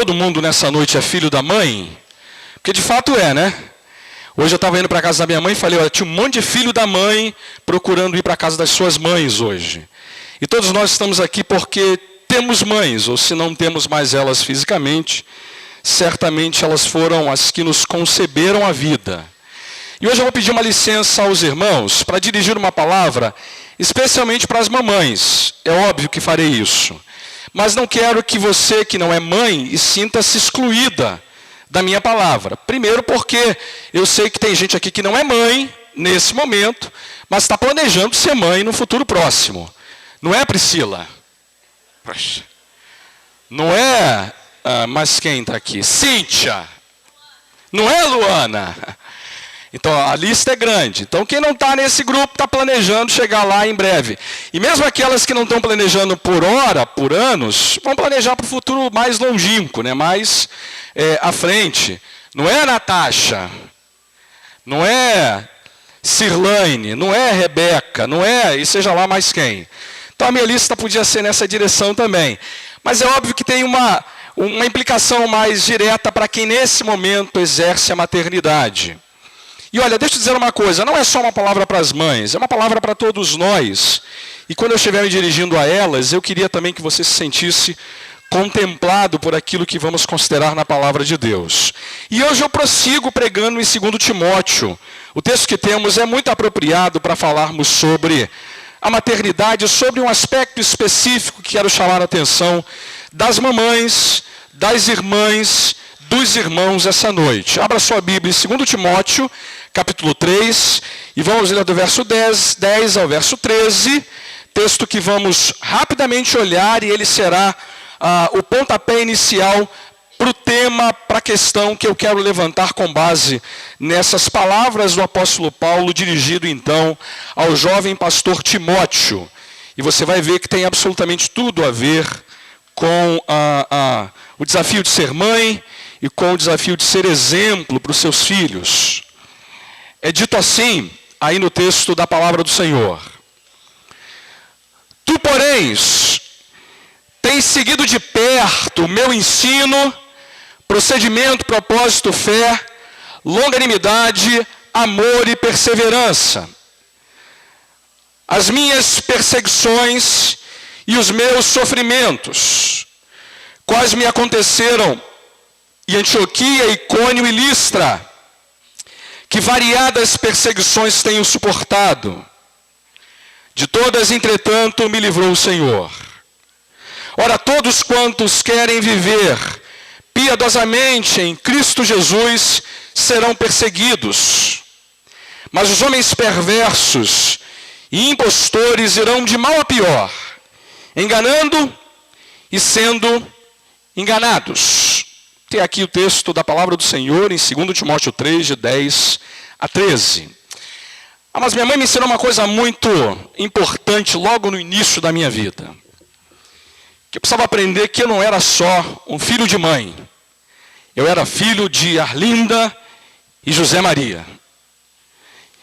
Todo mundo nessa noite é filho da mãe? Porque de fato é, né? Hoje eu estava indo para a casa da minha mãe e falei, olha, tinha um monte de filho da mãe procurando ir para a casa das suas mães hoje. E todos nós estamos aqui porque temos mães, ou se não temos mais elas fisicamente, certamente elas foram as que nos conceberam a vida. E hoje eu vou pedir uma licença aos irmãos para dirigir uma palavra, especialmente para as mamães. É óbvio que farei isso. Mas não quero que você, que não é mãe, sinta-se excluída da minha palavra. Primeiro porque eu sei que tem gente aqui que não é mãe, nesse momento, mas está planejando ser mãe no futuro próximo. Não é, Priscila? Poxa. Não é, mas quem está aqui? Cíntia. Não é, Luana? Então, a lista é grande. Então, quem não está nesse grupo está planejando chegar lá em breve. E mesmo aquelas que não estão planejando por hora, por anos, vão planejar para o futuro mais longínquo, né? Mais à frente. Não é, Natasha? Não é Cirlane? Não é Rebeca? Não é, e seja lá mais quem. Então, a minha lista podia ser nessa direção também. Mas é óbvio que tem uma implicação mais direta para quem nesse momento exerce a maternidade. E olha, deixa eu dizer uma coisa, não é só uma palavra para as mães, é uma palavra para todos nós. E quando eu estiver me dirigindo a elas, eu queria também que você se sentisse contemplado por aquilo que vamos considerar na palavra de Deus. E hoje eu prossigo pregando em 2 Timóteo. O texto que temos é muito apropriado para falarmos sobre a maternidade, sobre um aspecto específico que quero chamar a atenção das mamães, das irmãs, dos irmãos essa noite. Abra sua Bíblia em 2 Timóteo, capítulo 3, e vamos ler do verso 10 ao verso 13, texto que vamos rapidamente olhar, e ele será o pontapé inicial para o tema, para a questão que eu quero levantar com base nessas palavras do apóstolo Paulo, dirigido então ao jovem pastor Timóteo. E você vai ver que tem absolutamente tudo a ver com o desafio de ser mãe, e com o desafio de ser exemplo para os seus filhos. É dito assim, aí no texto da palavra do Senhor. Tu, porém, tens seguido de perto o meu ensino, procedimento, propósito, fé, longanimidade, amor e perseverança. As minhas perseguições e os meus sofrimentos, quais me aconteceram em Antioquia, Icônio e Listra, que variadas perseguições tenho suportado. De todas, entretanto, me livrou o Senhor. Ora, todos quantos querem viver piedosamente em Cristo Jesus serão perseguidos. Mas os homens perversos e impostores irão de mal a pior, enganando e sendo enganados. Tem aqui o texto da palavra do Senhor em 2 Timóteo 3, de 10 a 13. Mas minha mãe me ensinou uma coisa muito importante logo no início da minha vida. Que eu precisava aprender que eu não era só um filho de mãe. Eu era filho de Arlinda e José Maria.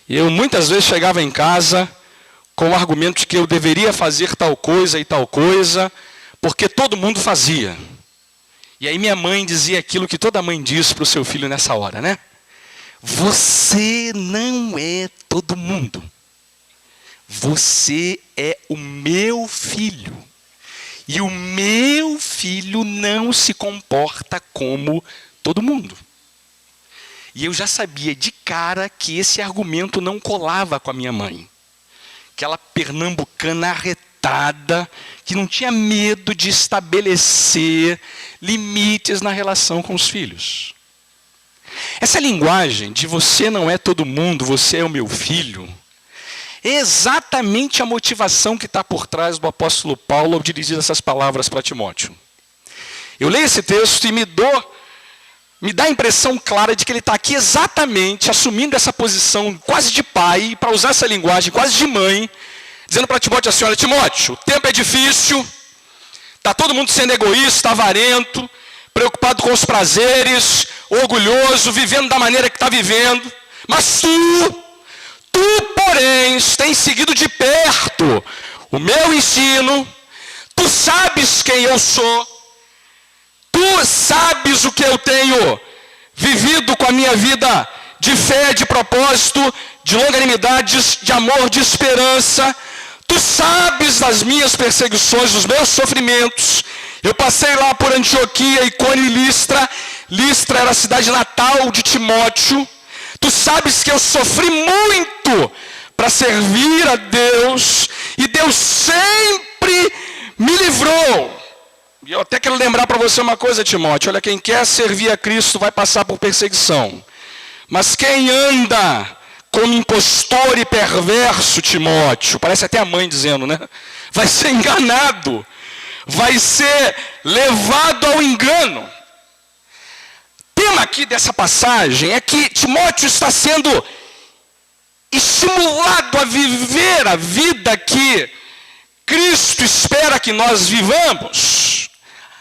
E eu muitas vezes chegava em casa com o argumento de que eu deveria fazer tal coisa e tal coisa, porque todo mundo fazia. E aí minha mãe dizia aquilo que toda mãe diz para o seu filho nessa hora, né? Você não é todo mundo. Você é o meu filho. E o meu filho não se comporta como todo mundo. E eu já sabia de cara que esse argumento não colava com a minha mãe. Aquela pernambucana arretada, que não tinha medo de estabelecer limites na relação com os filhos. Essa linguagem de você não é todo mundo, você é o meu filho, é exatamente a motivação que está por trás do apóstolo Paulo ao dirigir essas palavras para Timóteo. Eu leio esse texto e me dá a impressão clara de que ele está aqui exatamente assumindo essa posição quase de pai, para usar essa linguagem quase de mãe, dizendo para Timóteo assim, olha, Timóteo, o tempo é difícil, está todo mundo sendo egoísta, avarento, preocupado com os prazeres, orgulhoso, vivendo da maneira que está vivendo, mas tu, porém, tens seguido de perto o meu ensino, tu sabes quem eu sou, tu Tu sabes o que eu tenho vivido com a minha vida de fé, de propósito, de longanimidade, de amor, de esperança. Tu sabes das minhas perseguições, dos meus sofrimentos. Eu passei lá por Antioquia, Icônio e Listra. Listra era a cidade natal de Timóteo. Tu sabes que eu sofri muito para servir a Deus. E Deus sempre me livrou. E eu até quero lembrar para você uma coisa, Timóteo. Olha, quem quer servir a Cristo vai passar por perseguição. Mas quem anda como impostor e perverso, Timóteo, parece até a mãe dizendo, né? Vai ser enganado. Vai ser levado ao engano. O tema aqui dessa passagem é que Timóteo está sendo estimulado a viver a vida que Cristo espera que nós vivamos,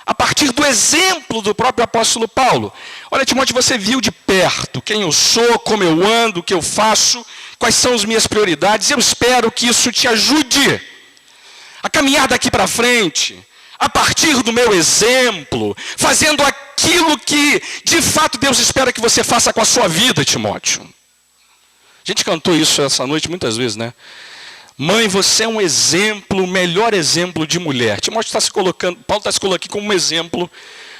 a partir do exemplo do próprio apóstolo Paulo. Olha, Timóteo, você viu de perto quem eu sou, como eu ando, o que eu faço, quais são as minhas prioridades. Eu espero que isso te ajude a caminhar daqui para frente, a partir do meu exemplo, fazendo aquilo que de fato Deus espera que você faça com a sua vida, Timóteo. A gente cantou isso essa noite muitas vezes, né? Mãe, você é um exemplo, o melhor exemplo de mulher. Timóteo está se colocando, Paulo está se colocando aqui como um exemplo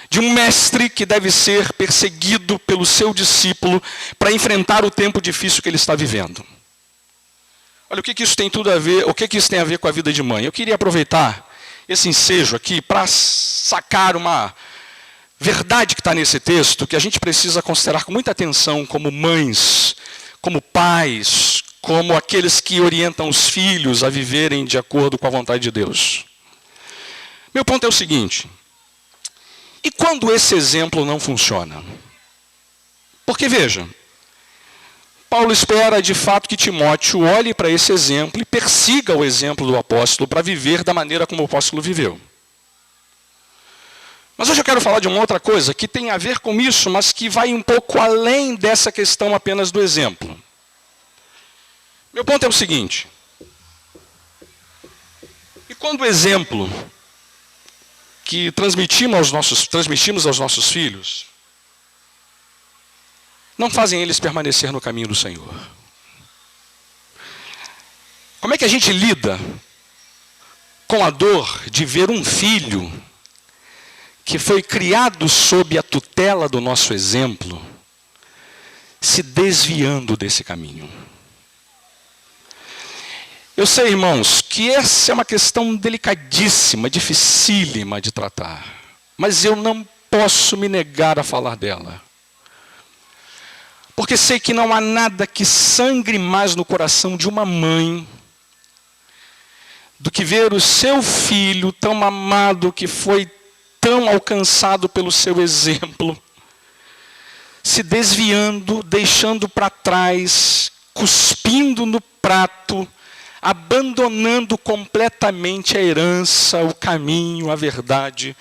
de um mestre que deve ser perseguido pelo seu discípulo para enfrentar o tempo difícil que ele está vivendo. Olha, o que isso tem tudo a ver, o que isso tem a ver com a vida de mãe? Eu queria aproveitar esse ensejo aqui para sacar uma verdade que está nesse texto, que a gente precisa considerar com muita atenção como mães, como pais, como aqueles que orientam os filhos a viverem de acordo com a vontade de Deus. Meu ponto é o seguinte: e quando esse exemplo não funciona? Porque veja, Paulo espera de fato que Timóteo olhe para esse exemplo e persiga o exemplo do apóstolo para viver da maneira como o apóstolo viveu. Mas hoje eu quero falar de uma outra coisa que tem a ver com isso, mas que vai um pouco além dessa questão apenas do exemplo. Meu ponto é o seguinte: e quando o exemplo que transmitimos aos nossos filhos não fazem eles permanecer no caminho do Senhor? Como é que a gente lida com a dor de ver um filho que foi criado sob a tutela do nosso exemplo se desviando desse caminho? Eu sei, irmãos, que essa é uma questão delicadíssima, dificílima de tratar. Mas eu não posso me negar a falar dela. Porque sei que não há nada que sangre mais no coração de uma mãe do que ver o seu filho tão amado, que foi tão alcançado pelo seu exemplo, se desviando, deixando para trás, cuspindo no prato, abandonando completamente a herança, o caminho, a verdade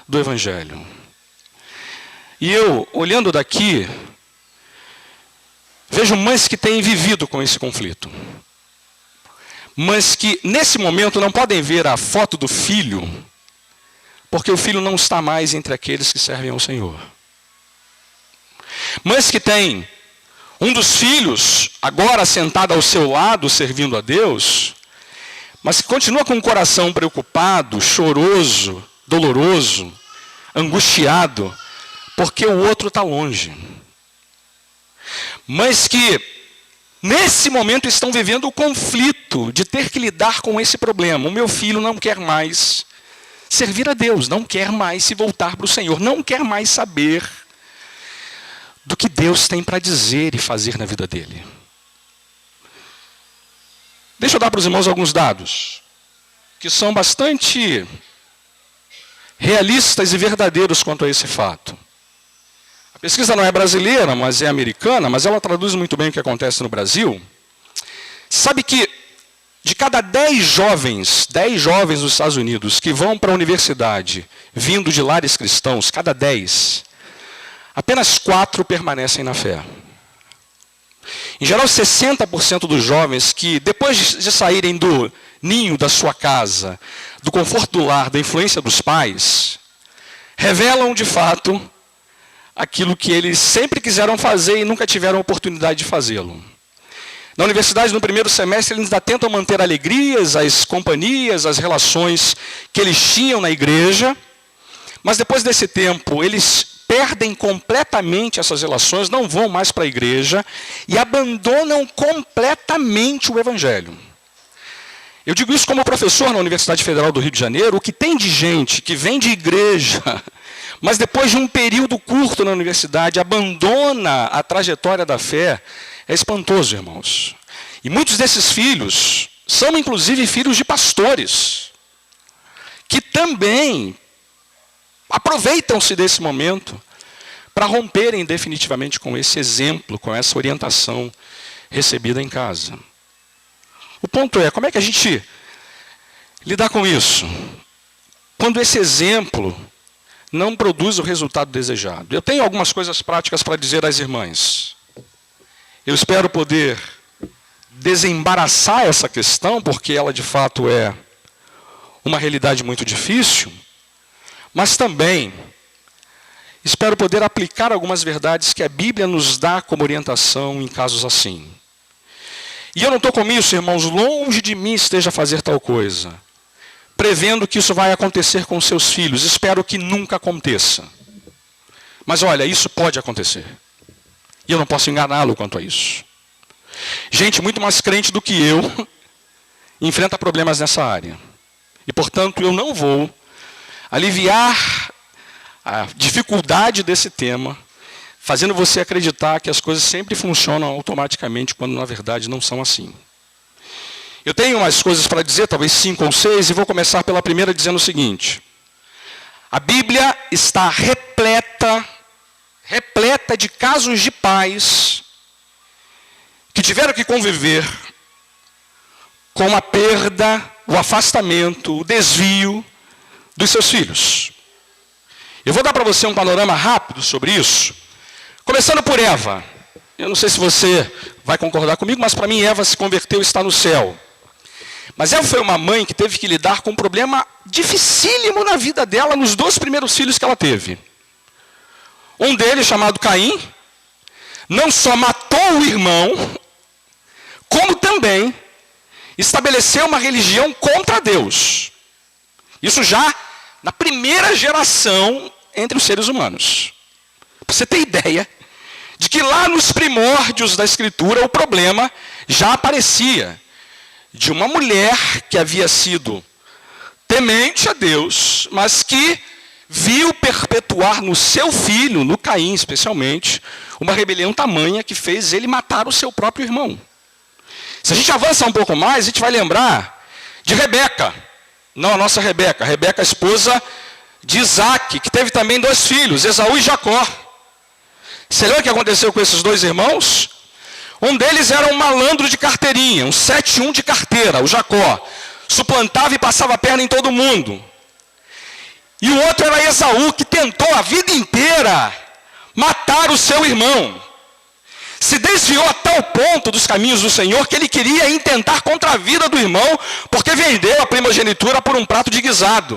do Evangelho. E eu, olhando daqui, vejo mães que têm vivido com esse conflito. Mães que, nesse momento, não podem ver a foto do filho, porque o filho não está mais entre aqueles que servem ao Senhor. Mães que têm um dos filhos, agora sentado ao seu lado, servindo a Deus, mas que continua com o coração preocupado, choroso, doloroso, angustiado, porque o outro está longe. Mas que, nesse momento, estão vivendo o conflito de ter que lidar com esse problema. O meu filho não quer mais servir a Deus, não quer mais se voltar para o Senhor, não quer mais saber do que Deus tem para dizer e fazer na vida dele. Deixa eu dar para os irmãos alguns dados que são bastante realistas e verdadeiros quanto a esse fato. A pesquisa não é brasileira, mas é americana, mas ela traduz muito bem o que acontece no Brasil. Sabe que de cada 10 jovens dos Estados Unidos que vão para a universidade vindo de lares cristãos, cada 10, apenas 4 permanecem na fé. Em geral, 60% dos jovens que, depois de saírem do ninho da sua casa, do conforto do lar, da influência dos pais, revelam de fato aquilo que eles sempre quiseram fazer e nunca tiveram oportunidade de fazê-lo. Na universidade, no primeiro semestre, eles ainda tentam manter alegrias, as companhias, as relações que eles tinham na igreja, mas depois desse tempo, eles perdem completamente essas relações, não vão mais para a igreja e abandonam completamente o evangelho. Eu digo isso como professor na Universidade Federal do Rio de Janeiro. O que tem de gente que vem de igreja, mas depois de um período curto na universidade, abandona a trajetória da fé, é espantoso, irmãos. E muitos desses filhos são, inclusive, filhos de pastores, que também aproveitam-se desse momento para romperem definitivamente com esse exemplo, com essa orientação recebida em casa. O ponto é, como é que a gente lidar com isso? Quando esse exemplo não produz o resultado desejado. Eu tenho algumas coisas práticas para dizer às irmãs. Eu espero poder desembaraçar essa questão, porque ela de fato é uma realidade muito difícil, mas também espero poder aplicar algumas verdades que a Bíblia nos dá como orientação em casos assim. E eu não estou com isso, irmãos, longe de mim esteja a fazer tal coisa, prevendo que isso vai acontecer com seus filhos. Espero que nunca aconteça. Mas olha, isso pode acontecer. E eu não posso enganá-lo quanto a isso. Gente muito mais crente do que eu enfrenta problemas nessa área. E, portanto, eu não vou aliviar a dificuldade desse tema, fazendo você acreditar que as coisas sempre funcionam automaticamente, quando na verdade não são assim. Eu tenho umas coisas para dizer, talvez 5 ou 6, e vou começar pela primeira dizendo o seguinte. A Bíblia está repleta de casos de pais que tiveram que conviver com a perda, o afastamento, o desvio dos seus filhos. Eu vou dar para você um panorama rápido sobre isso, começando por Eva. Eu não sei se você vai concordar comigo, mas para mim Eva se converteu e está no céu. Mas Eva foi uma mãe que teve que lidar com um problema dificílimo na vida dela, nos 2 primeiros filhos que ela teve. Um deles, chamado Caim, não só matou o irmão, como também estabeleceu uma religião contra Deus. Isso já na primeira geração entre os seres humanos. Para você ter ideia de que lá nos primórdios da Escritura o problema já aparecia de uma mulher que havia sido temente a Deus, mas que viu perpetuar no seu filho, no Caim especialmente, uma rebelião tamanha que fez ele matar o seu próprio irmão. Se a gente avança um pouco mais, a gente vai lembrar de Rebeca. Não a nossa Rebeca. Rebeca, esposa de Isaac, que teve também 2 filhos, Esaú e Jacó. Você lembra o que aconteceu com esses 2 irmãos? Um deles era um malandro de carteirinha, um 7-1 de carteira, o Jacó. Suplantava e passava a perna em todo mundo. E o outro era Esaú, que tentou a vida inteira matar o seu irmão. Se desviou a tal ponto dos caminhos do Senhor que ele queria intentar contra a vida do irmão, porque vendeu a primogenitura por um prato de guisado.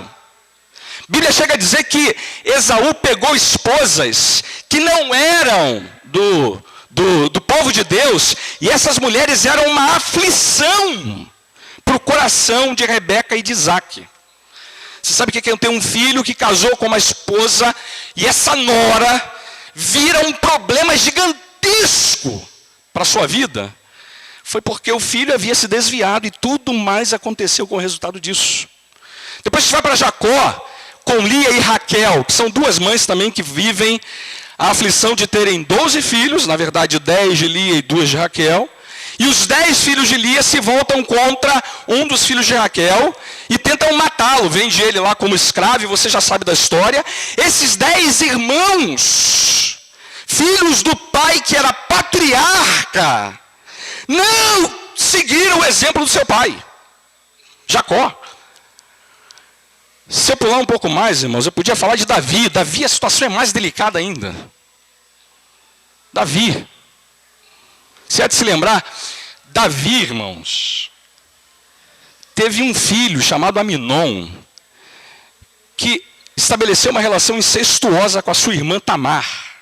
A Bíblia chega a dizer que Esaú pegou esposas que não eram do povo de Deus, e essas mulheres eram uma aflição para o coração de Rebeca e de Isaac. Você sabe que eu tenho um filho que casou com uma esposa, e essa nora vira um problema gigantesco para a sua vida? Foi porque o filho havia se desviado, e tudo mais aconteceu com o resultado disso. Depois você vai para Jacó, com Lia e Raquel, que são 2 mães também que vivem a aflição de terem 12 filhos, na verdade 10 de Lia e 2 de Raquel, e os 10 filhos de Lia se voltam contra um dos filhos de Raquel e tentam matá-lo, vende ele lá como escravo, e você já sabe da história. Esses 10 irmãos, filhos do pai que era patriarca, não seguiram o exemplo do seu pai, Jacó. Se eu pular um pouco mais, irmãos, eu podia falar de Davi. Davi, a situação é mais delicada ainda. Davi. Se é de se lembrar, Davi, irmãos, teve um filho chamado Aminon, que estabeleceu uma relação incestuosa com a sua irmã Tamar.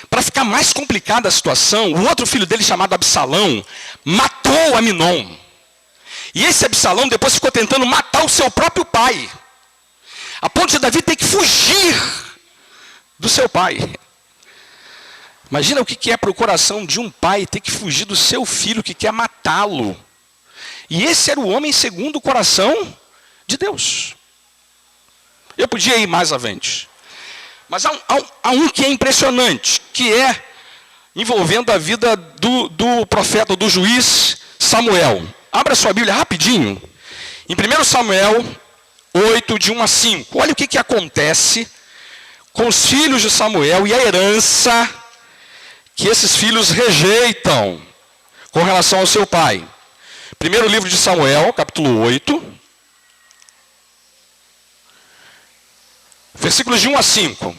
Para ficar mais complicada a situação, o outro filho dele, chamado Absalão, matou Aminon. E esse Absalão depois ficou tentando matar o seu próprio pai, a ponto de Davi ter que fugir do seu pai. Imagina o que é para o coração de um pai ter que fugir do seu filho que quer matá-lo. E esse era o homem segundo o coração de Deus. Eu podia ir mais à frente. Mas há um que é impressionante, que é envolvendo a vida do profeta, do juiz Samuel. Abra sua Bíblia rapidinho. Em 1 Samuel 8, de 1 a 5. Olha o que acontece com os filhos de Samuel e a herança que esses filhos rejeitam com relação ao seu pai. Primeiro livro de Samuel, capítulo 8. Versículos de 1 a 5.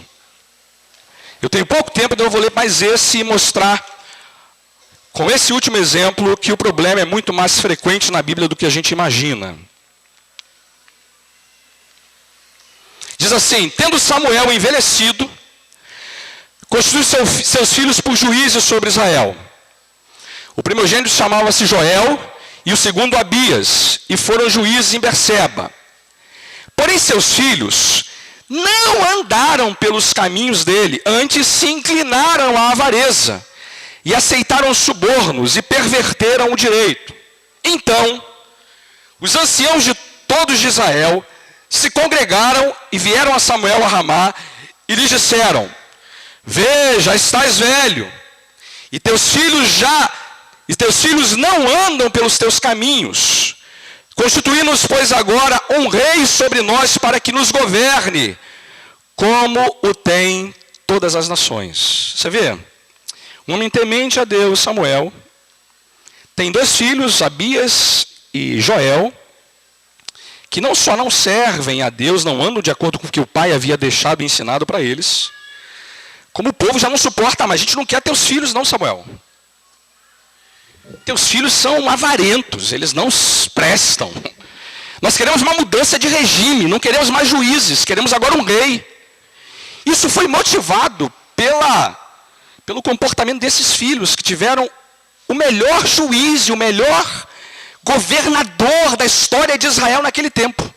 Eu tenho pouco tempo, então eu vou ler mais esse e mostrar, com esse último exemplo, que o problema é muito mais frequente na Bíblia do que a gente imagina. Diz assim: tendo Samuel envelhecido, constituiu seus filhos por juízes sobre Israel. O primogênito chamava-se Joel, e o segundo Abias, e foram juízes em Berseba. Porém seus filhos não andaram pelos caminhos dele, antes se inclinaram à avareza, e aceitaram subornos, e perverteram o direito. Então, os anciãos de todos de Israel se congregaram e vieram a Samuel a Ramá, e lhes disseram: veja, estás velho, e teus filhos não andam pelos teus caminhos. Constituí-nos, pois, agora um rei sobre nós para que nos governe, como o tem todas as nações. Você vê? Um homem temente a Deus, Samuel, tem dois filhos, Abias e Joel, que não só não servem a Deus, não andam de acordo com o que o pai havia deixado e ensinado para eles, como o povo já não suporta, mas a gente não quer teus filhos não, Samuel. Teus filhos são avarentos, eles não prestam. Nós queremos uma mudança de regime, não queremos mais juízes, queremos agora um rei. Isso foi motivado pelo comportamento desses filhos, que tiveram o melhor juiz e o melhor governador da história de Israel naquele tempo.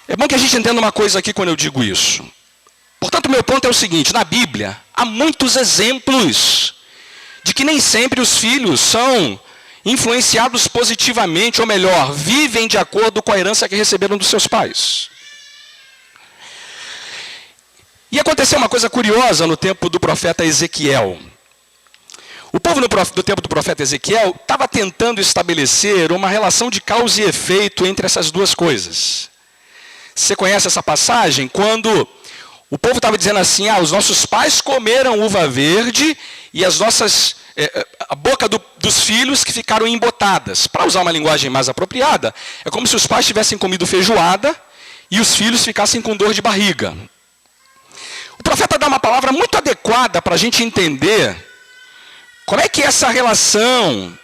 É bom que a gente entenda uma coisa aqui quando eu digo isso. Portanto, meu ponto é o seguinte: na Bíblia há muitos exemplos de que nem sempre os filhos são influenciados positivamente, ou melhor, vivem de acordo com a herança que receberam dos seus pais. E aconteceu uma coisa curiosa no tempo do profeta Ezequiel. O povo do tempo do profeta Ezequiel estava tentando estabelecer uma relação de causa e efeito entre essas duas coisas. Você conhece essa passagem? Quando o povo estava dizendo assim: os nossos pais comeram uva verde e a boca dos filhos que ficaram embotadas. Para usar uma linguagem mais apropriada, é como se os pais tivessem comido feijoada e os filhos ficassem com dor de barriga. O profeta dá uma palavra muito adequada para a gente entender como é que essa relação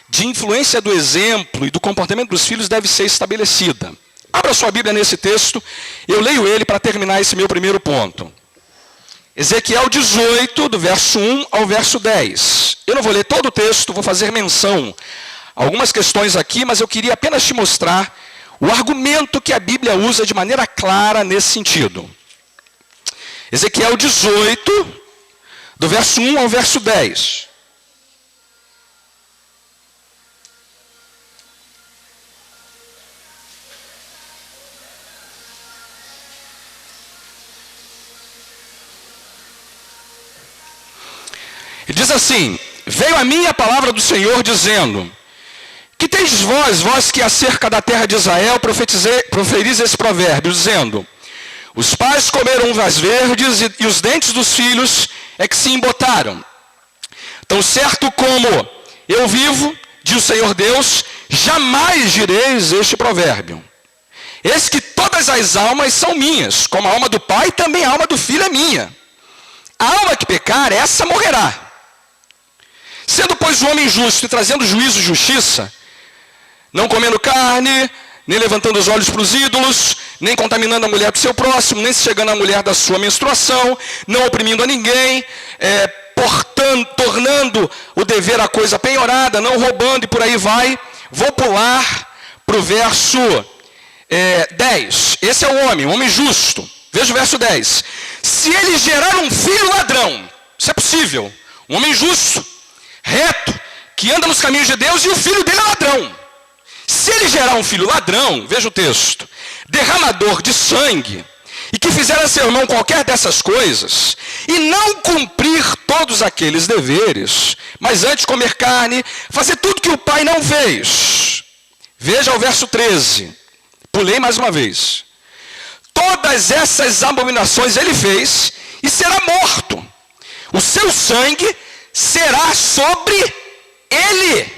de influência do exemplo e do comportamento dos filhos deve ser estabelecida. Abra sua Bíblia nesse texto, eu leio ele para terminar esse meu primeiro ponto. Ezequiel 18, do verso 1 ao verso 10. Eu não vou ler todo o texto, vou fazer menção a algumas questões aqui, mas eu queria apenas te mostrar o argumento que a Bíblia usa de maneira clara nesse sentido. Ezequiel 18, do verso 1 ao verso 10. Ele diz assim: veio a mim a palavra do Senhor dizendo: que tendes vós que acerca da terra de Israel proferis esse provérbio, dizendo: os pais comeram uvas verdes e os dentes dos filhos é que se embotaram. Tão certo como eu vivo, diz o Senhor Deus, jamais direis este provérbio. Eis que todas as almas são minhas, como a alma do pai, também a alma do filho é minha. A alma que pecar, essa morrerá. Sendo, pois, o homem justo e trazendo juízo e justiça, não comendo carne, nem levantando os olhos para os ídolos, nem contaminando a mulher do seu próximo, nem se chegando à mulher da sua menstruação, não oprimindo a ninguém, tornando o dever a coisa penhorada, não roubando e por aí vai. Vou pular para o verso 10. Esse é o homem, um homem justo. Veja o verso 10. Se ele gerar um filho ladrão, isso é possível, um homem justo, reto, que anda nos caminhos de Deus, e o filho dele é ladrão. Se ele gerar um filho ladrão, veja o texto, derramador de sangue, e que fizer a seu irmão qualquer dessas coisas, e não cumprir todos aqueles deveres, mas antes comer carne, fazer tudo que o pai não fez. Veja o verso 13, pulei mais uma vez. Todas essas abominações ele fez, e será morto. O seu sangue será sobre ele.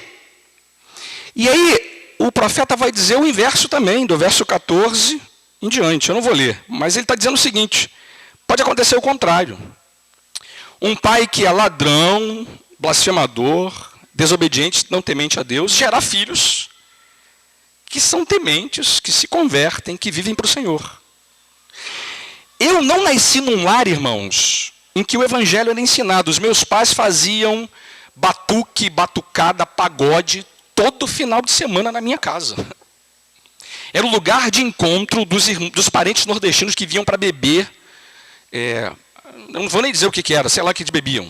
E aí, o profeta vai dizer o inverso também, do verso 14 em diante. Eu não vou ler, mas ele está dizendo o seguinte: pode acontecer o contrário. Um pai que é ladrão, blasfemador, desobediente, não temente a Deus, gerar filhos que são tementes, que se convertem, que vivem para o Senhor. Eu não nasci num lar, irmãos, em que o evangelho era ensinado. Os meus pais faziam batuque, batucada, pagode, todo final de semana na minha casa. Era o lugar de encontro dos parentes nordestinos que vinham para beber. Não vou nem dizer o que era, sei lá o que eles bebiam.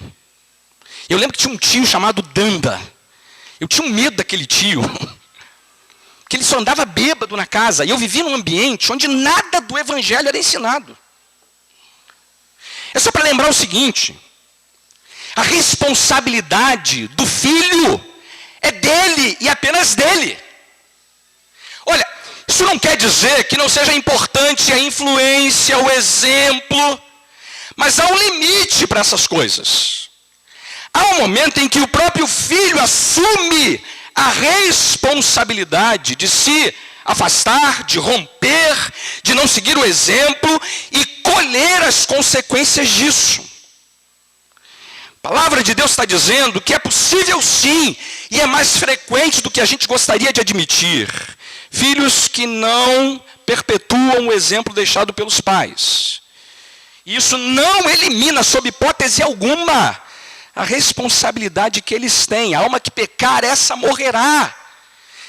Eu lembro que tinha um tio chamado Danda. Eu tinha um medo daquele tio. Que ele só andava bêbado na casa. E eu vivia num ambiente onde nada do evangelho era ensinado. É só para lembrar o seguinte: a responsabilidade do filho é dele e apenas dele. Olha, isso não quer dizer que não seja importante a influência, o exemplo, mas há um limite para essas coisas. Há um momento em que o próprio filho assume a responsabilidade de se afastar, de romper, de não seguir o exemplo e colher as consequências disso. A palavra de Deus está dizendo que é possível sim, e é mais frequente do que a gente gostaria de admitir, filhos que não perpetuam o exemplo deixado pelos pais. Isso não elimina, sob hipótese alguma, a responsabilidade que eles têm. A alma que pecar, essa morrerá.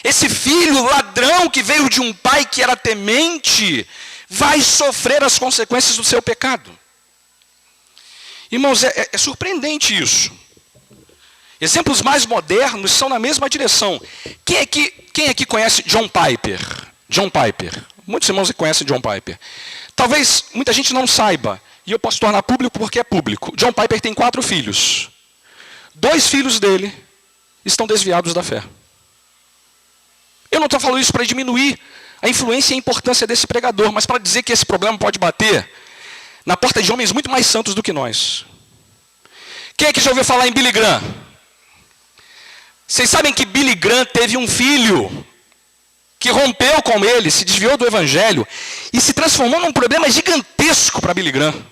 Esse filho ladrão que veio de um pai que era temente, vai sofrer as consequências do seu pecado. Irmãos, é surpreendente isso. Exemplos mais modernos são na mesma direção. Quem aqui conhece John Piper? John Piper. Muitos irmãos conhecem John Piper. Talvez muita gente não saiba, e eu posso tornar público porque é público. John Piper tem 4 filhos. 2 filhos dele estão desviados da fé. Eu não estou falando isso para diminuir a influência e a importância desse pregador, mas para dizer que esse problema pode bater na porta de homens muito mais santos do que nós. Quem é que já ouviu falar em Billy Graham? Vocês sabem que Billy Graham teve um filho que rompeu com ele, se desviou do evangelho e se transformou num problema gigantesco para Billy Graham.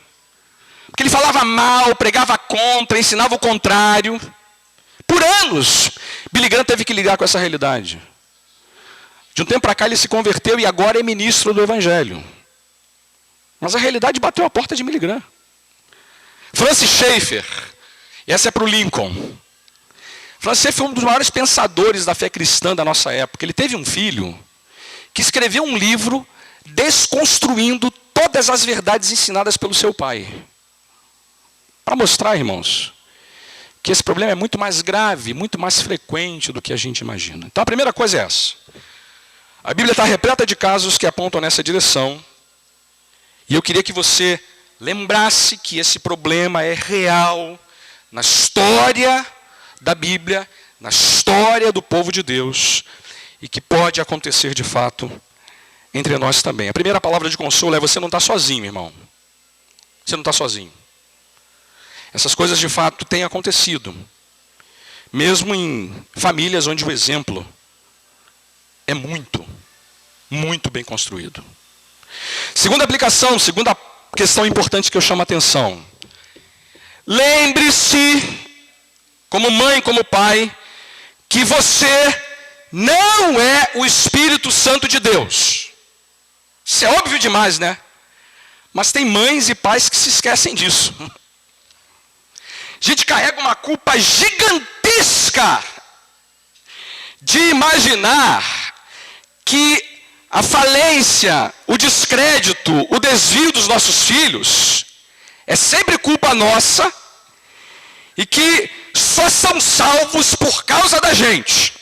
Porque ele falava mal, pregava contra, ensinava o contrário. Por anos, Billy Graham teve que lidar com essa realidade. De um tempo para cá ele se converteu e agora é ministro do evangelho. Mas a realidade bateu a porta de Billy Graham. Francis Schaeffer, e essa é para o Lincoln. Francis Schaeffer foi um dos maiores pensadores da fé cristã da nossa época. Ele teve um filho que escreveu um livro desconstruindo todas as verdades ensinadas pelo seu pai. Para mostrar, irmãos, que esse problema é muito mais grave, muito mais frequente do que a gente imagina. Então a primeira coisa é essa. A Bíblia está repleta de casos que apontam nessa direção. E eu queria que você lembrasse que esse problema é real na história da Bíblia, na história do povo de Deus, e que pode acontecer de fato entre nós também. A primeira palavra de consolo é: você não está sozinho, irmão. Você não está sozinho. Essas coisas de fato têm acontecido, mesmo em famílias onde o exemplo é muito, muito bem construído. Segunda aplicação, segunda questão importante que eu chamo a atenção. Lembre-se, como mãe, como pai, que você não é o Espírito Santo de Deus. Isso é óbvio demais, né? Mas tem mães e pais que se esquecem disso. A gente carrega uma culpa gigantesca de imaginar que a falência, o descrédito, o desvio dos nossos filhos é sempre culpa nossa e que só são salvos por causa da gente.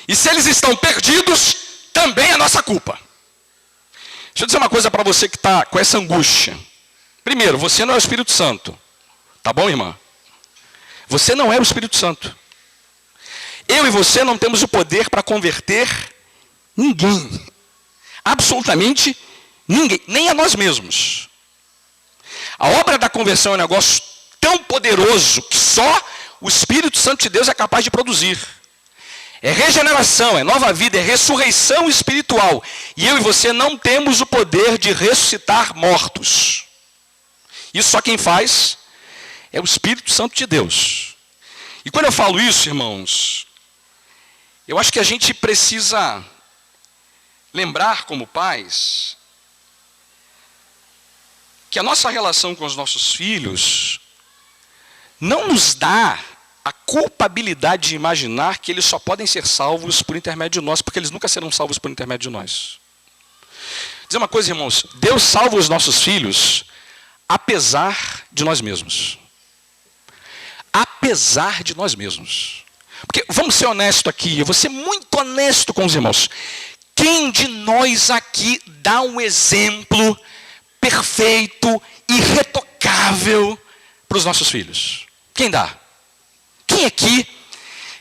E se eles estão perdidos, também é nossa culpa. Deixa eu dizer uma coisa para você que está com essa angústia. Primeiro, você não é o Espírito Santo. Tá bom, irmã? Você não é o Espírito Santo. Eu e você não temos o poder para converter ninguém. Absolutamente ninguém. Nem a nós mesmos. A obra da conversão é um negócio tão poderoso que só o Espírito Santo de Deus é capaz de produzir. É regeneração, é nova vida, é ressurreição espiritual. E eu e você não temos o poder de ressuscitar mortos. Isso só quem faz é o Espírito Santo de Deus. E quando eu falo isso, irmãos, eu acho que a gente precisa lembrar como pais que a nossa relação com os nossos filhos não nos dá a culpabilidade de imaginar que eles só podem ser salvos por intermédio de nós, porque eles nunca serão salvos por intermédio de nós. Vou dizer uma coisa, irmãos, Deus salva os nossos filhos apesar de nós mesmos. Apesar de nós mesmos. Porque, vamos ser honestos aqui, eu vou ser muito honesto com os irmãos. Quem de nós aqui dá um exemplo perfeito, irretocável para os nossos filhos? Quem dá? Quem aqui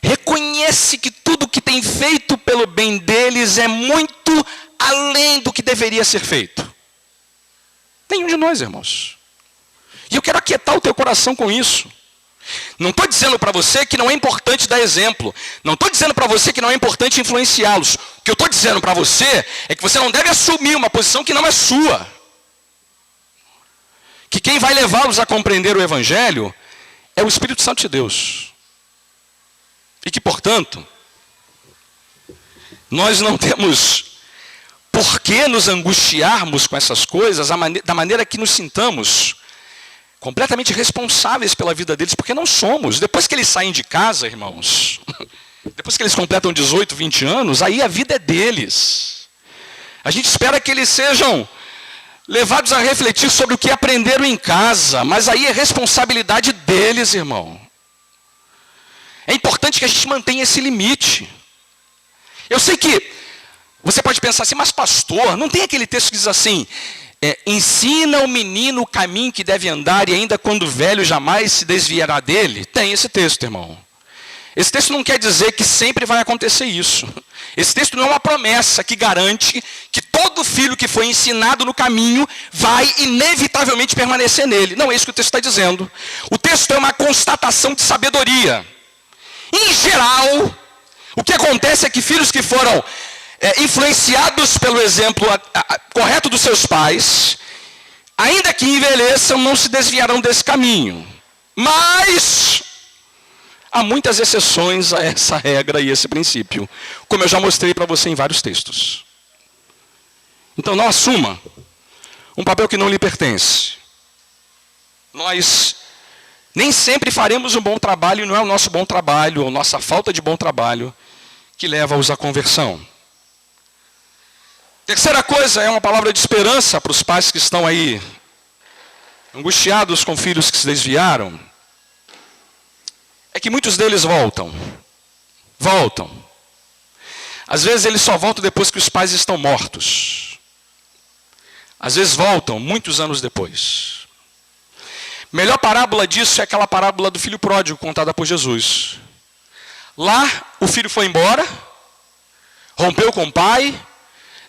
reconhece que tudo que tem feito pelo bem deles é muito além do que deveria ser feito? Nenhum de nós, irmãos. E eu quero aquietar o teu coração com isso. Não estou dizendo para você que não é importante dar exemplo. Não estou dizendo para você que não é importante influenciá-los. O que eu estou dizendo para você é que você não deve assumir uma posição que não é sua. Que quem vai levá-los a compreender o Evangelho é o Espírito Santo de Deus. E que, portanto, nós não temos por que nos angustiarmos com essas coisas da maneira que nos sintamos completamente responsáveis pela vida deles, porque não somos. Depois que eles saem de casa, irmãos, depois que eles completam 18, 20 anos, aí a vida é deles. A gente espera que eles sejam levados a refletir sobre o que aprenderam em casa, mas aí é responsabilidade deles, irmão. É importante que a gente mantenha esse limite. Eu sei que você pode pensar assim, mas pastor, não tem aquele texto que diz assim, ensina o menino o caminho que deve andar e ainda quando velho jamais se desviará dele? Tem esse texto, irmão. Esse texto não quer dizer que sempre vai acontecer isso. Esse texto não é uma promessa que garante que todo filho que foi ensinado no caminho vai inevitavelmente permanecer nele. Não é isso que o texto está dizendo. O texto é uma constatação de sabedoria. Em geral, o que acontece é que filhos que foram influenciados pelo exemplo correto dos seus pais, ainda que envelheçam, não se desviarão desse caminho. Mas há muitas exceções a essa regra e esse princípio, como eu já mostrei para você em vários textos. Então não assuma um papel que não lhe pertence. Nós nem sempre faremos um bom trabalho, e não é o nosso bom trabalho, ou nossa falta de bom trabalho, que leva-os à conversão. Terceira coisa é uma palavra de esperança para os pais que estão aí angustiados com filhos que se desviaram. É que muitos deles voltam. Voltam. Às vezes eles só voltam depois que os pais estão mortos. Às vezes voltam muitos anos depois. Melhor parábola disso é aquela parábola do filho pródigo contada por Jesus. Lá o filho foi embora, rompeu com o pai,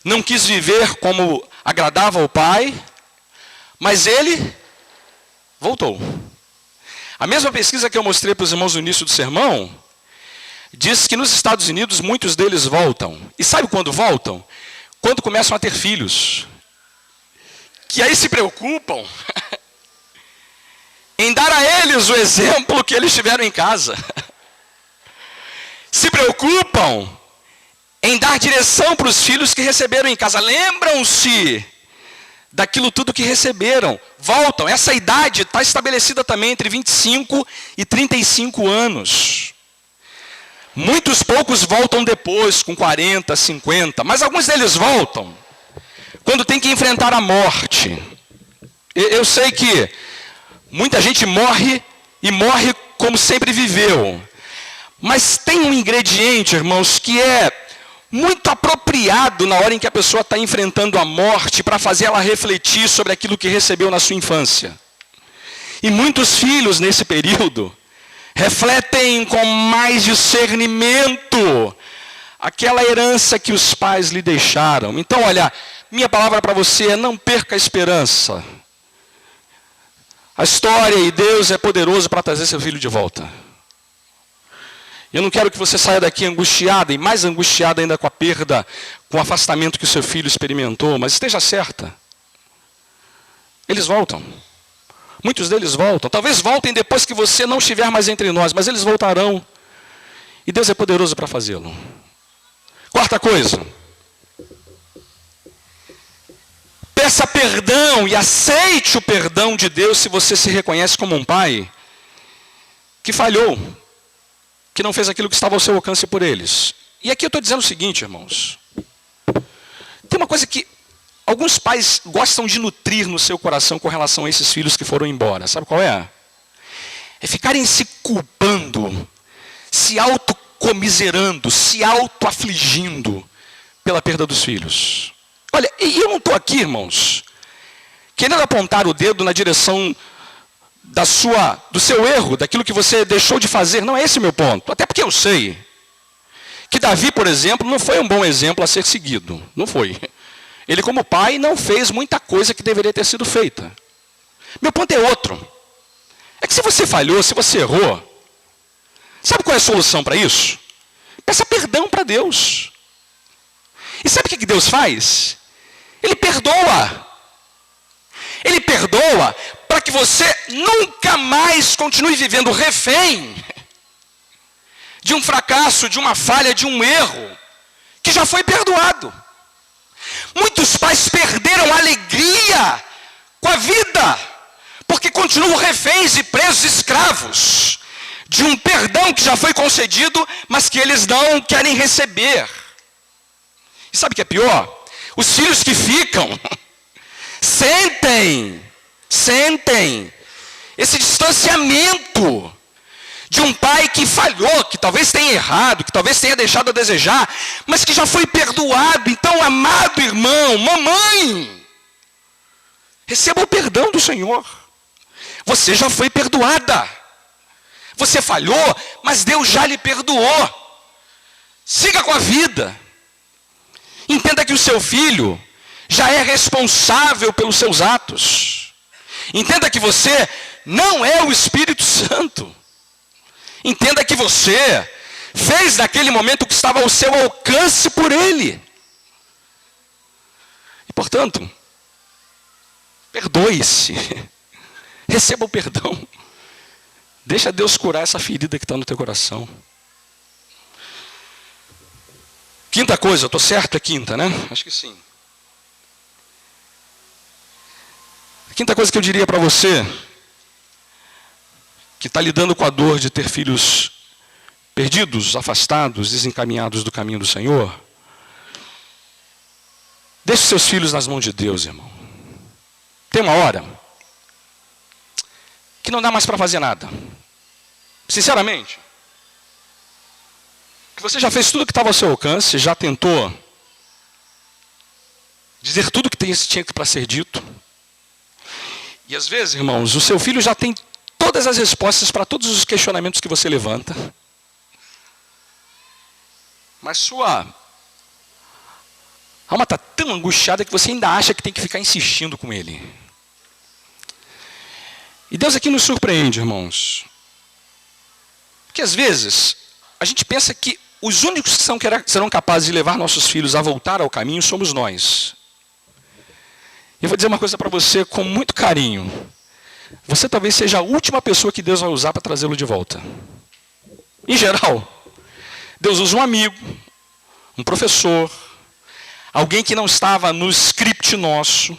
não quis viver como agradava ao pai, mas ele voltou. A mesma pesquisa que eu mostrei para os irmãos no início do sermão, diz que nos Estados Unidos muitos deles voltam. E sabe quando voltam? Quando começam a ter filhos. Que aí se preocupam em dar a eles o exemplo que eles tiveram em casa. Se preocupam em dar direção para os filhos que receberam em casa. Lembram-se daquilo tudo que receberam. Voltam. Essa idade está estabelecida também entre 25 e 35 anos. Muitos poucos voltam depois, com 40, 50. Mas alguns deles voltam quando tem que enfrentar a morte. Eu sei que muita gente morre e morre como sempre viveu. Mas tem um ingrediente, irmãos, que é muito apropriado na hora em que a pessoa está enfrentando a morte para fazer ela refletir sobre aquilo que recebeu na sua infância. E muitos filhos nesse período refletem com mais discernimento aquela herança que os pais lhe deixaram. Então, olha, minha palavra para você é: não perca a esperança. A história e Deus é poderoso para trazer seu filho de volta. Eu não quero que você saia daqui angustiada, e mais angustiada ainda com a perda, com o afastamento que o seu filho experimentou, mas esteja certa. Eles voltam. Muitos deles voltam. Talvez voltem depois que você não estiver mais entre nós, mas eles voltarão. E Deus é poderoso para fazê-lo. Quarta coisa. Peça perdão e aceite o perdão de Deus se você se reconhece como um pai que falhou, que não fez aquilo que estava ao seu alcance por eles. E aqui eu estou dizendo o seguinte, irmãos. Tem uma coisa que alguns pais gostam de nutrir no seu coração com relação a esses filhos que foram embora. Sabe qual é? É ficarem se culpando, se autocomiserando, se autoafligindo pela perda dos filhos. Olha, e eu não estou aqui, irmãos, querendo apontar o dedo na direção do seu erro, daquilo que você deixou de fazer. Não é esse o meu ponto. Até porque eu sei que Davi, por exemplo, não foi um bom exemplo a ser seguido. Não foi. Ele, como pai, não fez muita coisa que deveria ter sido feita. Meu ponto é outro. É que se você falhou, se você errou, sabe qual é a solução para isso? Peça perdão para Deus. E sabe o que Deus faz? Ele perdoa. Ele perdoa para que você nunca mais continue vivendo refém de um fracasso, de uma falha, de um erro que já foi perdoado. Muitos pais perderam a alegria com a vida, porque continuam reféns e presos escravos de um perdão que já foi concedido, mas que eles não querem receber. E sabe o que é pior? Os filhos que ficam sentem esse distanciamento de um pai que falhou, que talvez tenha errado, que talvez tenha deixado a desejar, mas que já foi perdoado. Então, amado irmão, mamãe, receba o perdão do Senhor. Você já foi perdoada. Você falhou, mas Deus já lhe perdoou. Siga com a vida. Entenda que o seu filho já é responsável pelos seus atos. Entenda que você não é o Espírito Santo. Entenda que você fez naquele momento o que estava ao seu alcance por ele. E, portanto, perdoe-se. Receba o perdão. Deixa Deus curar essa ferida que está no teu coração. Quinta coisa, eu estou certo, é quinta, né? Acho que sim. A quinta coisa que eu diria para você, que está lidando com a dor de ter filhos perdidos, afastados, desencaminhados do caminho do Senhor, deixe seus filhos nas mãos de Deus, irmão. Tem uma hora que não dá mais para fazer nada. Sinceramente. Que você já fez tudo que estava ao seu alcance, já tentou dizer tudo que tinha para ser dito. E às vezes, irmãos, o seu filho já tem todas as respostas para todos os questionamentos que você levanta. Mas sua alma está tão angustiada que você ainda acha que tem que ficar insistindo com ele. E Deus aqui nos surpreende, irmãos. Porque às vezes a gente pensa que os únicos que serão capazes de levar nossos filhos a voltar ao caminho somos nós. E eu vou dizer uma coisa para você com muito carinho. Você talvez seja a última pessoa que Deus vai usar para trazê-lo de volta. Em geral, Deus usa um amigo, um professor, alguém que não estava no script nosso.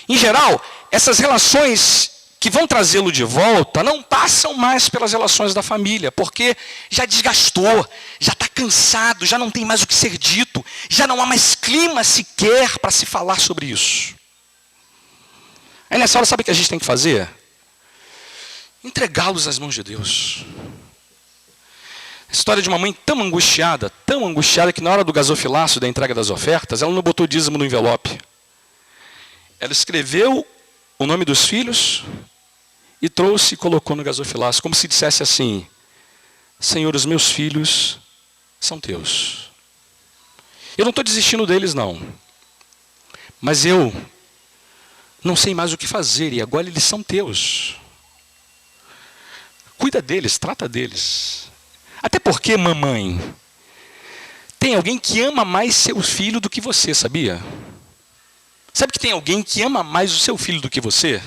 Em geral, essas relações que vão trazê-lo de volta não passam mais pelas relações da família, porque já desgastou, já está cansado, já não tem mais o que ser dito, já não há mais clima sequer para se falar sobre isso. Aí nessa hora, sabe o que a gente tem que fazer? Entregá-los às mãos de Deus. A história de uma mãe tão angustiada que na hora do gasofilácio, da entrega das ofertas, ela não botou dízimo no envelope. Ela escreveu o nome dos filhos e trouxe e colocou no gasofilácio, como se dissesse assim: Senhor, os meus filhos são teus. Eu não estou desistindo deles, não. Mas eu não sei mais o que fazer e agora eles são teus. Cuida deles, trata deles. Até porque, mamãe, tem alguém que ama mais seu filho do que você, sabia? Sabe que tem alguém que ama mais o seu filho do que você?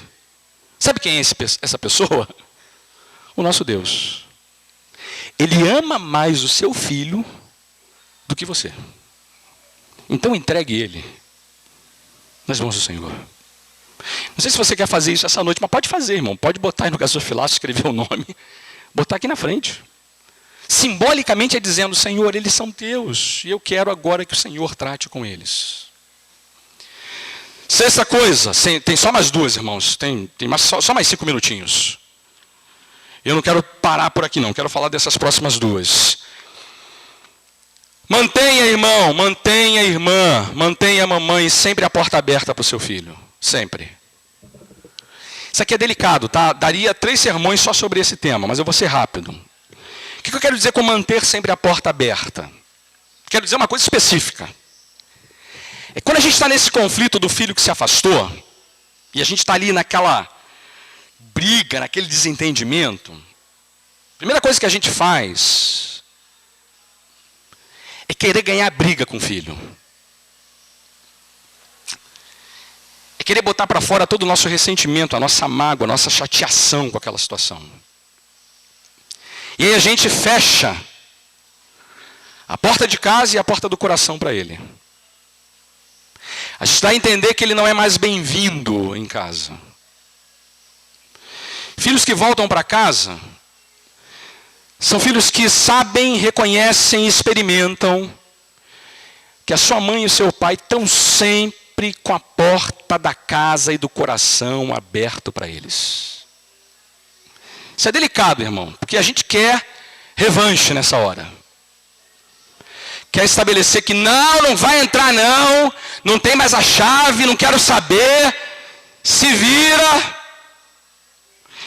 Sabe quem é essa pessoa? O nosso Deus. Ele ama mais o seu filho do que você. Então entregue ele nas mãos do Senhor. Não sei se você quer fazer isso essa noite, mas pode fazer, irmão. Pode botar aí no gasofilácio, escrever o nome, botar aqui na frente. Simbolicamente é dizendo: Senhor, eles são teus, e eu quero agora que o Senhor trate com eles. Sexta coisa, tem só mais duas, irmãos, tem só mais 5 minutinhos. Eu não quero parar por aqui não, quero falar dessas próximas duas. Mantenha, irmão, mantenha, irmã, mantenha a mamãe sempre a porta aberta para o seu filho, sempre. Isso aqui é delicado, tá? Daria 3 sermões só sobre esse tema, mas eu vou ser rápido. O que eu quero dizer com manter sempre a porta aberta? Quero dizer uma coisa específica. É quando a gente está nesse conflito do filho que se afastou, e a gente está ali naquela briga, naquele desentendimento, a primeira coisa que a gente faz é querer ganhar a briga com o filho. É querer botar para fora todo o nosso ressentimento, a nossa mágoa, a nossa chateação com aquela situação. E aí a gente fecha a porta de casa e a porta do coração para ele. A gente dá a entender que ele não é mais bem-vindo em casa. Filhos que voltam para casa são filhos que sabem, reconhecem e experimentam que a sua mãe e o seu pai estão sempre com a porta da casa e do coração aberto para eles. Isso é delicado, irmão, porque a gente quer revanche nessa hora. Quer estabelecer que não vai entrar não tem mais a chave, não quero saber, se vira,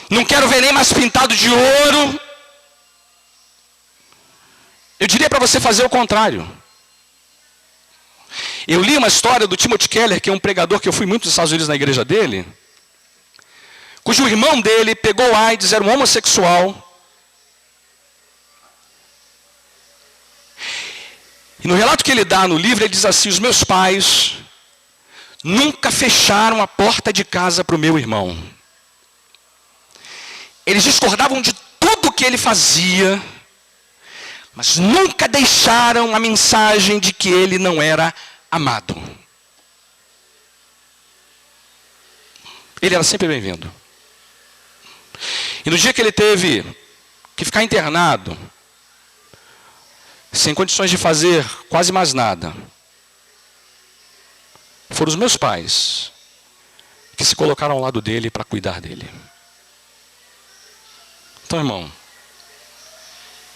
não quero ver nem mais pintado de ouro. Eu diria para você fazer o contrário. Eu li uma história do Timothy Keller, que é um pregador que eu fui muito nos Estados Unidos na igreja dele, cujo irmão dele pegou AIDS, era um homossexual. E no relato que ele dá no livro, ele diz assim: os meus pais nunca fecharam a porta de casa para o meu irmão. Eles discordavam de tudo que ele fazia, mas nunca deixaram a mensagem de que ele não era amado. Ele era sempre bem-vindo. E no dia que ele teve que ficar internado, sem condições de fazer quase mais nada, foram os meus pais que se colocaram ao lado dele para cuidar dele. Então, irmão,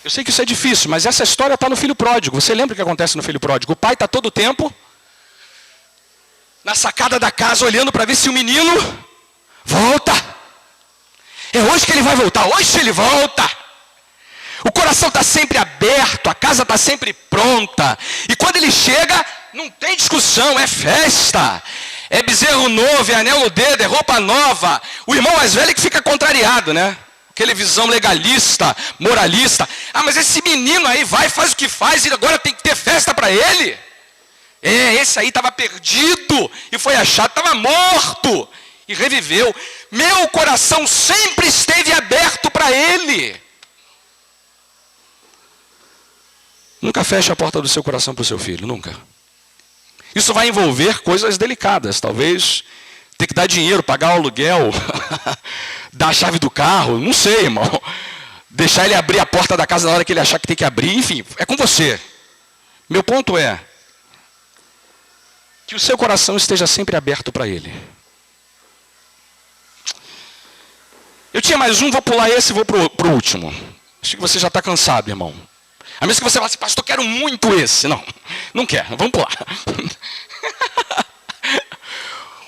eu sei que isso é difícil, mas essa história está no filho pródigo. Você lembra o que acontece no filho pródigo? O pai está todo o tempo na sacada da casa, olhando para ver se o menino volta. É hoje que ele vai voltar, hoje ele volta. O coração está sempre aberto, a casa está sempre pronta. E quando ele chega, não tem discussão, é festa. É bezerro novo, é anel no dedo, é roupa nova. O irmão mais velho é que fica contrariado, né? Aquela visão legalista, moralista. Ah, mas esse menino aí vai, faz o que faz e agora tem que ter festa para ele. É, esse aí estava perdido e foi achado, estava morto e reviveu. Meu coração sempre esteve aberto para ele. Nunca feche a porta do seu coração para o seu filho, nunca. Isso vai envolver coisas delicadas, talvez ter que dar dinheiro, pagar o aluguel, dar a chave do carro, não sei, irmão. Deixar ele abrir a porta da casa na hora que ele achar que tem que abrir, enfim, é com você. Meu ponto é que o seu coração esteja sempre aberto para ele. Eu tinha mais um, vou pular esse e vou para o último. Acho que você já está cansado, irmão. A menos que você fale assim, pastor, eu quero muito esse. Não, não quer, vamos pular.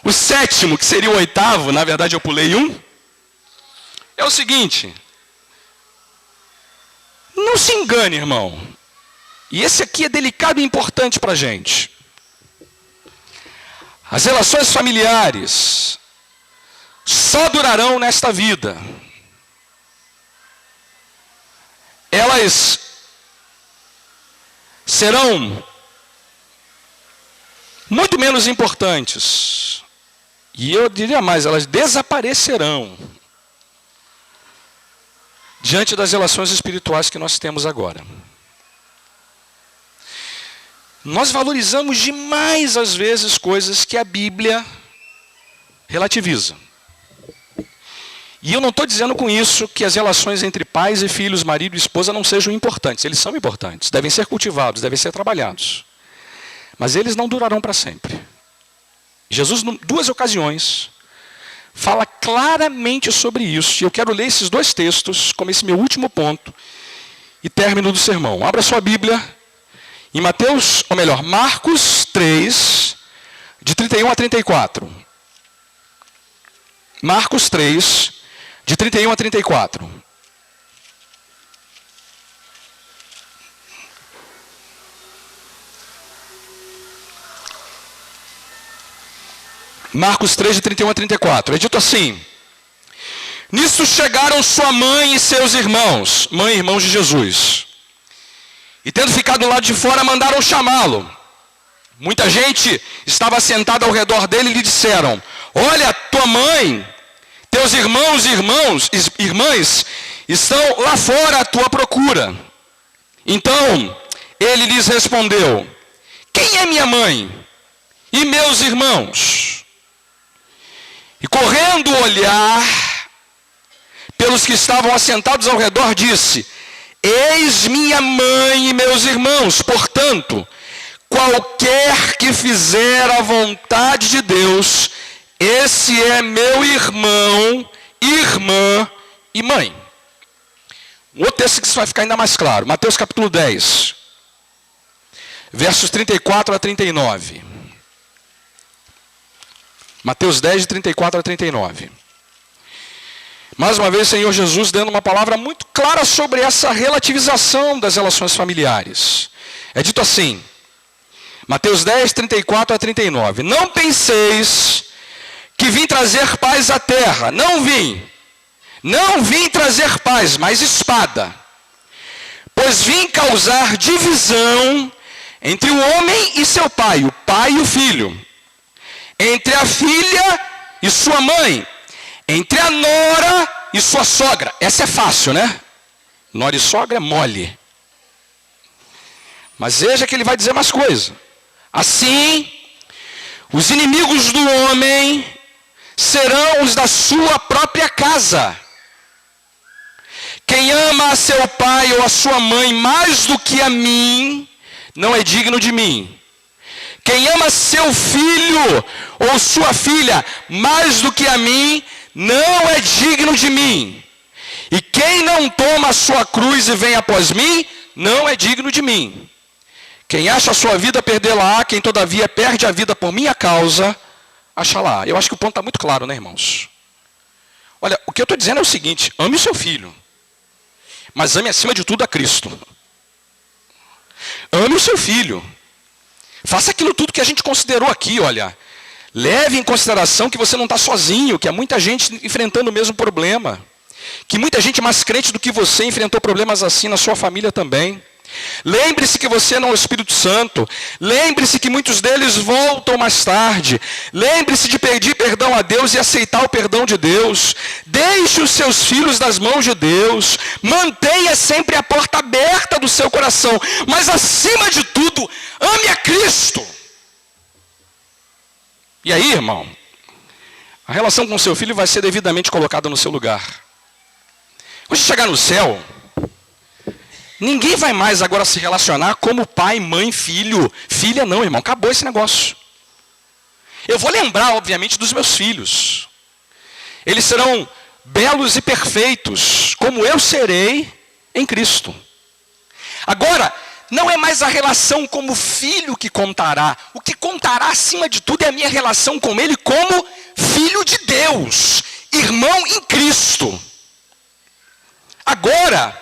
O sétimo, que seria o oitavo, na verdade eu pulei um, é o seguinte. Não se engane, irmão. E esse aqui é delicado e importante para a gente. As relações familiares só durarão nesta vida. Elas serão muito menos importantes. E eu diria mais, elas desaparecerão diante das relações espirituais que nós temos agora. Nós valorizamos demais, às vezes, coisas que a Bíblia relativiza. E eu não estou dizendo com isso que as relações entre pais e filhos, marido e esposa não sejam importantes. Eles são importantes, devem ser cultivados, devem ser trabalhados. Mas eles não durarão para sempre. Jesus, em 2 ocasiões, fala claramente sobre isso. E eu quero ler esses 2 textos como esse meu último ponto e término do sermão. Abra sua Bíblia em Marcos 3, de 31 a 34. Marcos 3, de 31 a 34. Marcos 3, de 31 a 34. É dito assim: nisso chegaram sua mãe e seus irmãos, mãe e irmãos de Jesus. E tendo ficado do lado de fora, mandaram chamá-lo. Muita gente estava sentada ao redor dele e lhe disseram: olha, tua mãe, teus irmãos e irmãs estão lá fora à tua procura. Então ele lhes respondeu: quem é minha mãe e meus irmãos? E correndo olhar pelos que estavam assentados ao redor, disse: eis minha mãe e meus irmãos. Portanto, qualquer que fizer a vontade de Deus, esse é meu irmão, irmã e mãe. Um outro texto que isso vai ficar ainda mais claro. Mateus capítulo 10, versos 34 a 39. Mateus 10, de 34 a 39. Mais uma vez, o Senhor Jesus dando uma palavra muito clara sobre essa relativização das relações familiares. É dito assim, Mateus 10, 34 a 39. Não penseis que vim trazer paz à terra. Não vim trazer paz, mas espada. Pois vim causar divisão entre o homem e seu pai, o pai e o filho. Entre a filha e sua mãe, entre a nora e sua sogra. Essa é fácil, né? Nora e sogra é mole. Mas veja que ele vai dizer mais coisa. Assim, os inimigos do homem serão os da sua própria casa. Quem ama a seu pai ou a sua mãe mais do que a mim, não é digno de mim. Quem ama seu filho ou sua filha mais do que a mim, não é digno de mim. E quem não toma a sua cruz e vem após mim, não é digno de mim. Quem acha a sua vida, perdê-la-á. Quem todavia perde a vida por minha causa, achá-la-á. Eu acho que o ponto está muito claro, né, irmãos? Olha, o que eu estou dizendo é o seguinte: ame o seu filho, mas ame acima de tudo a Cristo. Ame o seu filho. Faça aquilo tudo que a gente considerou aqui, olha. Leve em consideração que você não está sozinho, que há muita gente enfrentando o mesmo problema. Que muita gente mais crente do que você enfrentou problemas assim na sua família também. Lembre-se que você não é o Espírito Santo. Lembre-se que muitos deles voltam mais tarde. Lembre-se de pedir perdão a Deus e aceitar o perdão de Deus. Deixe os seus filhos nas mãos de Deus. Mantenha sempre a porta aberta do seu coração. Mas acima de tudo, ame a Cristo. E aí, irmão, a relação com o seu filho vai ser devidamente colocada no seu lugar. Quando chegar no céu, ninguém vai mais agora se relacionar como pai, mãe, filho. Filha não, irmão. Acabou esse negócio. Eu vou lembrar, obviamente, dos meus filhos. Eles serão belos e perfeitos, como eu serei em Cristo. Agora, não é mais a relação como filho que contará. O que contará, acima de tudo, é a minha relação com ele como filho de Deus. Irmão em Cristo. Agora,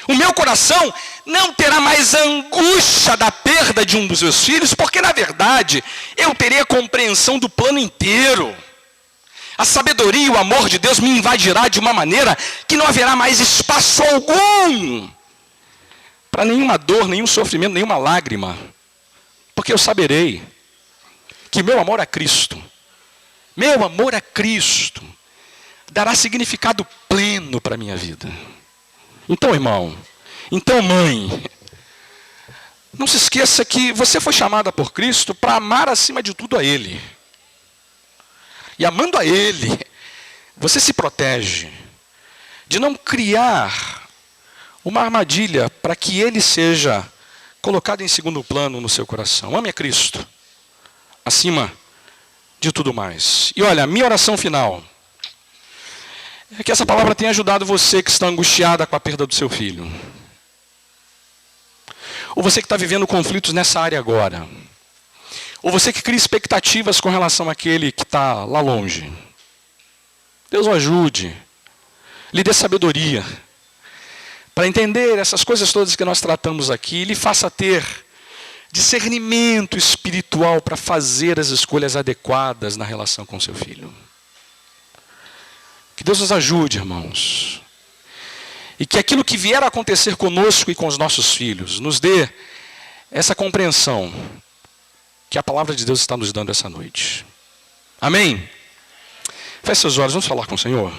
o meu coração não terá mais a angústia da perda de um dos meus filhos, porque na verdade eu terei a compreensão do plano inteiro. A sabedoria e o amor de Deus me invadirá de uma maneira que não haverá mais espaço algum para nenhuma dor, nenhum sofrimento, nenhuma lágrima. Porque eu saberei que meu amor a Cristo, dará significado pleno para a minha vida. Então, irmão, então, mãe, não se esqueça que você foi chamada por Cristo para amar acima de tudo a Ele. E amando a Ele, você se protege de não criar uma armadilha para que Ele seja colocado em segundo plano no seu coração. Ame a Cristo, acima de tudo mais. E olha, a minha oração final é que essa palavra tenha ajudado você que está angustiada com a perda do seu filho. Ou você que está vivendo conflitos nessa área agora. Ou você que cria expectativas com relação àquele que está lá longe. Deus o ajude. Lhe dê sabedoria para entender essas coisas todas que nós tratamos aqui. E lhe faça ter discernimento espiritual para fazer as escolhas adequadas na relação com seu filho. Que Deus nos ajude, irmãos. E que aquilo que vier a acontecer conosco e com os nossos filhos, nos dê essa compreensão que a palavra de Deus está nos dando essa noite. Amém? Feche seus olhos, vamos falar com o Senhor.